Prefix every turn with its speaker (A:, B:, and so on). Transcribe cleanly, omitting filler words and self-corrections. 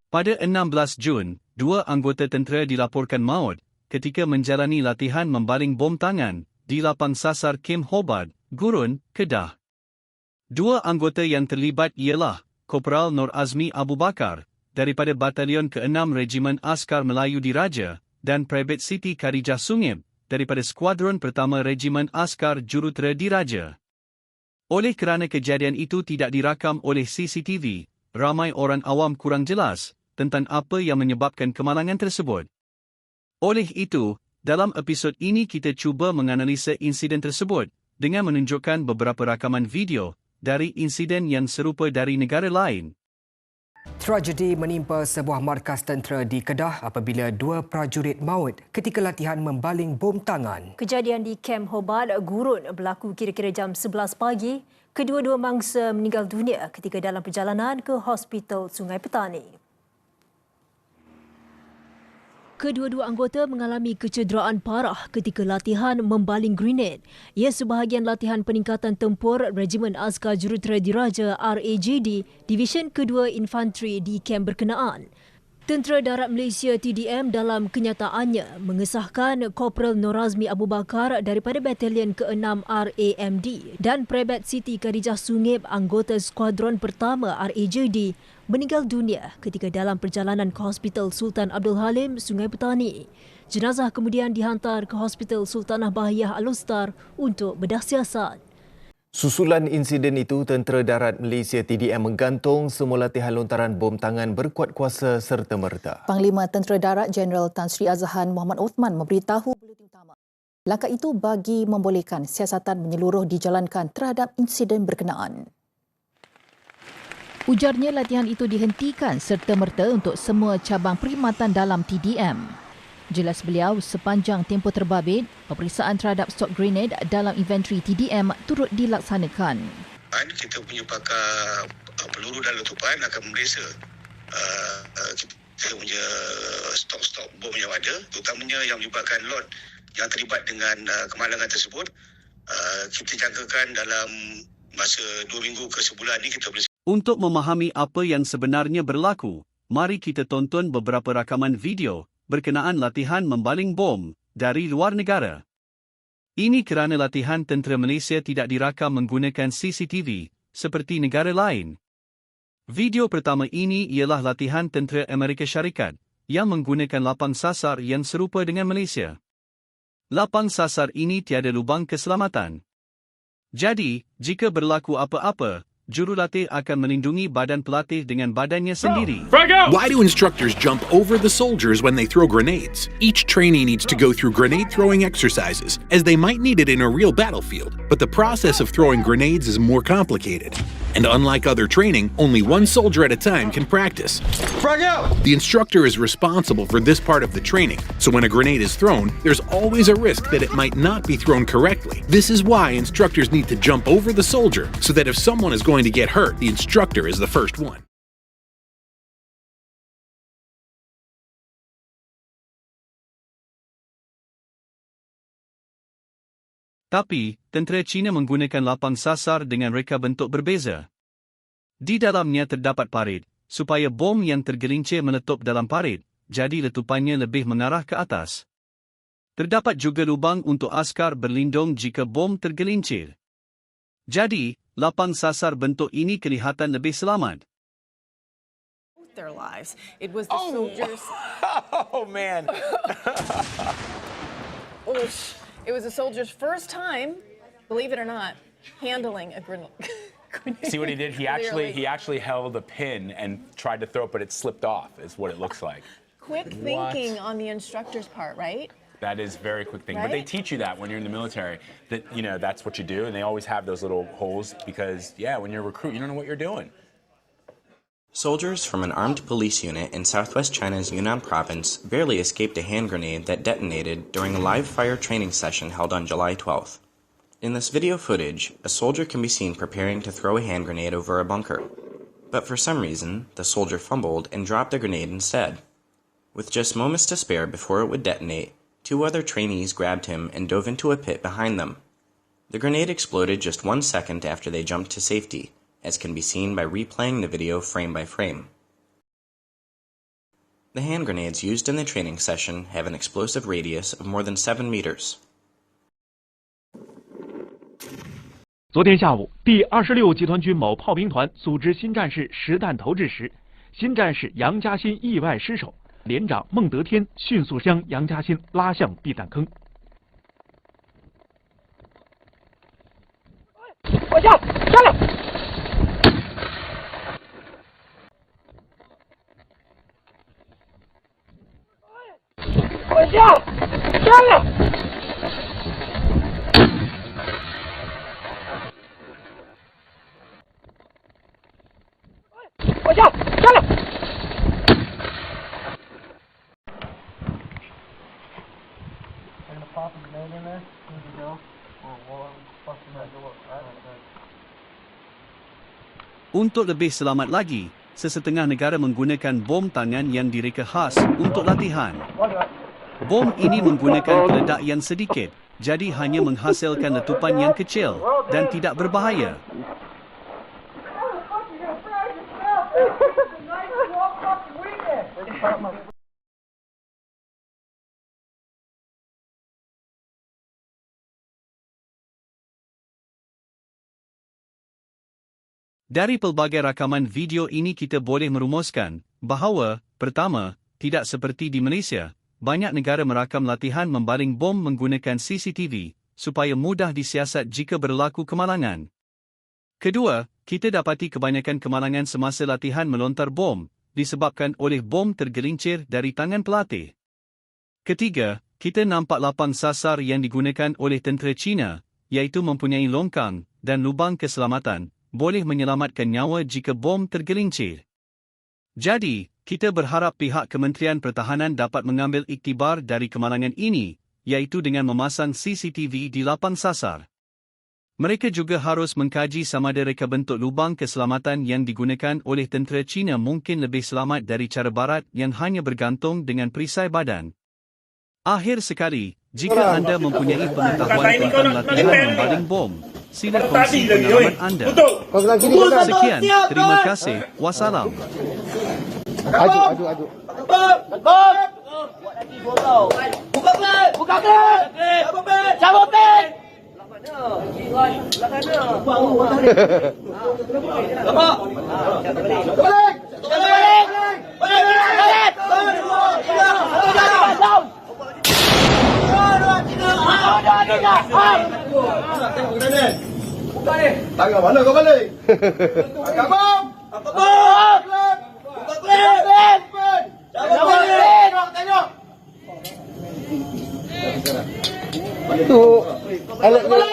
A: Pada 16 Jun, 2 anggota tentera dilaporkan maut ketika menjalani latihan membaling bom tangan di lapang sasar Kem Hobart, Gurun, Kedah. 2 anggota yang terlibat ialah Kopral Nur Azmi Abu Bakar daripada Batalion ke-6 Regimen Askar Melayu Diraja dan Private Siti Khadijah Sungib daripada Skuadron Pertama Regimen Askar Jurutera Diraja. Oleh kerana kejadian itu tidak dirakam oleh CCTV, ramai orang awam kurang jelas tentang apa yang menyebabkan kemalangan tersebut. Oleh itu, dalam episod ini kita cuba menganalisa insiden tersebut dengan menunjukkan beberapa rakaman video dari insiden yang serupa dari negara lain.
B: Tragedi menimpa sebuah markas tentera di Kedah apabila 2 prajurit maut ketika latihan membaling bom tangan.
C: Kejadian di Kem Hobart, Gurun berlaku kira-kira jam 11 pagi. Kedua-dua mangsa meninggal dunia ketika dalam perjalanan ke Hospital Sungai Petani. Kedua-dua anggota mengalami kecederaan parah ketika latihan membaling grenade. Ia sebahagian latihan peningkatan tempur Regimen Askar Jurutera Diraja RAJD Divisyen Kedua Infanteri di kem berkenaan. Tentera Darat Malaysia TDM dalam kenyataannya mengesahkan Kopral Nur Azmi Abu Bakar daripada Batalion ke-6 RAMD dan Private Siti Khadijah Sungib anggota Skuadron Pertama RAJD meninggal dunia ketika dalam perjalanan ke Hospital Sultan Abdul Halim, Sungai Petani. Jenazah kemudian dihantar ke Hospital Sultanah Bahiyah Al-Ustar untuk bedah siasat.
D: Susulan insiden itu, Tentera Darat Malaysia TDM menggantung semua latihan lontaran bom tangan berkuat kuasa serta-merta.
E: Panglima Tentera Darat Jeneral Tan Sri Azhan Muhammad Othman memberitahu Buletin Utama. Langkah itu bagi membolehkan siasatan menyeluruh dijalankan terhadap insiden berkenaan.
F: Ujarnya latihan itu dihentikan serta-merta untuk semua cabang perkhidmatan dalam TDM. Jelas beliau, sepanjang tempoh terbabit, peperiksaan terhadap stok grenade dalam inventory TDM turut dilaksanakan.
G: Kita punya pakar peluru dan letupan akan memeriksa kita punya stok-stok bom yang ada, terutamanya yang menyebabkan lot yang terlibat dengan kemalangan tersebut. Kita jangkakan dalam masa 2 minggu ke sebulan ini kita boleh.
A: Untuk memahami apa yang sebenarnya berlaku, mari kita tonton beberapa rakaman video berkenaan latihan membaling bom dari luar negara. Ini kerana latihan tentera Malaysia tidak dirakam menggunakan CCTV seperti negara lain. Video pertama ini ialah latihan tentera Amerika Syarikat yang menggunakan lapang sasar yang serupa dengan Malaysia. Lapang sasar ini tiada lubang keselamatan. Jadi, jika berlaku apa-apa, jurulatih akan melindungi badan pelatih dengan badannya sendiri.
H: Why do instructors jump over the soldiers when they throw grenades? Each trainee needs to go through grenade throwing exercises, as they might need it in a real battlefield. But the process of throwing grenades is more complicated. And unlike other training, only one soldier at a time can practice.
I: Frag out!
H: The instructor is responsible for this part of the training, so when a grenade is thrown, there's always a risk that it might not be thrown correctly. This is why instructors need to jump over the soldier, so that if someone is going to get hurt, the instructor is the first one.
A: Tapi, tentera Cina menggunakan lapang sasar dengan reka bentuk berbeza. Di dalamnya terdapat parit, supaya bom yang tergelincir meletup dalam parit, jadi letupannya lebih mengarah ke atas. Terdapat juga lubang untuk askar berlindung jika bom tergelincir. Jadi, lapang sasar bentuk ini kelihatan lebih selamat.
J: Their lives. It was the soldiers.
I: Oh, man.
J: It was a soldier's first time, believe it or not, handling a grenade.
K: See what he did? He actually held a pin and tried to throw it, but it slipped off, is what it looks like.
J: Quick thinking on the instructor's part, right?
K: That is very quick thinking. But they
J: Right?
K: teach you that when you're in the military, that, you know, that's what you do. And they always have those little holes because, yeah, when you're a recruit, you don't know what you're doing.
L: Soldiers from an armed police unit in southwest China's Yunnan province barely escaped a hand grenade that detonated during a live fire training session held on July 12th. In this video footage, a soldier can be seen preparing to throw a hand grenade over a bunker. But for some reason, the soldier fumbled and dropped the grenade instead. With just moments to spare before it would detonate, 2 other trainees grabbed him and dove into a pit behind them. The grenade exploded just 1 second after they jumped to safety, as can be seen by replaying the video frame by frame. The hand grenades used in the training session have an explosive radius of more than 7 meters.
M: 昨天下午，第26集团军某炮兵团组织新战士实弹投掷时，新战士杨家新意外失手，连长孟德天迅速将杨家新拉向避弹坑。
I: 我下，下来！我下，下来！我下，下来！Untuk
A: lebih selamat lagi, sesetengah negara menggunakan bom tangan yang direka khas untuk latihan. Bom ini menggunakan peledak yang sedikit, jadi hanya menghasilkan letupan yang kecil dan tidak berbahaya. Dari pelbagai rakaman video ini kita boleh merumuskan bahawa, pertama, tidak seperti di Malaysia, banyak negara merakam latihan membaling bom menggunakan CCTV supaya mudah disiasat jika berlaku kemalangan. Kedua, kita dapati kebanyakan kemalangan semasa latihan melontar bom disebabkan oleh bom tergelincir dari tangan pelatih. Ketiga, kita nampak lapang sasar yang digunakan oleh tentera China, iaitu mempunyai longkang dan lubang keselamatan, boleh menyelamatkan nyawa jika bom tergelincir. Jadi, kita berharap pihak Kementerian Pertahanan dapat mengambil iktibar dari kemalangan ini, iaitu dengan memasang CCTV di lapang sasar. Mereka juga harus mengkaji samada reka bentuk lubang keselamatan yang digunakan oleh tentera China mungkin lebih selamat dari cara barat yang hanya bergantung dengan perisai badan. Akhir sekali, jika anda mempunyai pengetahuan tentang latihan membaling bom, sila kongsi pengalaman anda. Sekian, terima kasih, wassalam.
I: Adu. Buka plan! Cabut plan! Tangga mana kau balik? Tangga bom! Buka plan! Tengok! Itu alat balik!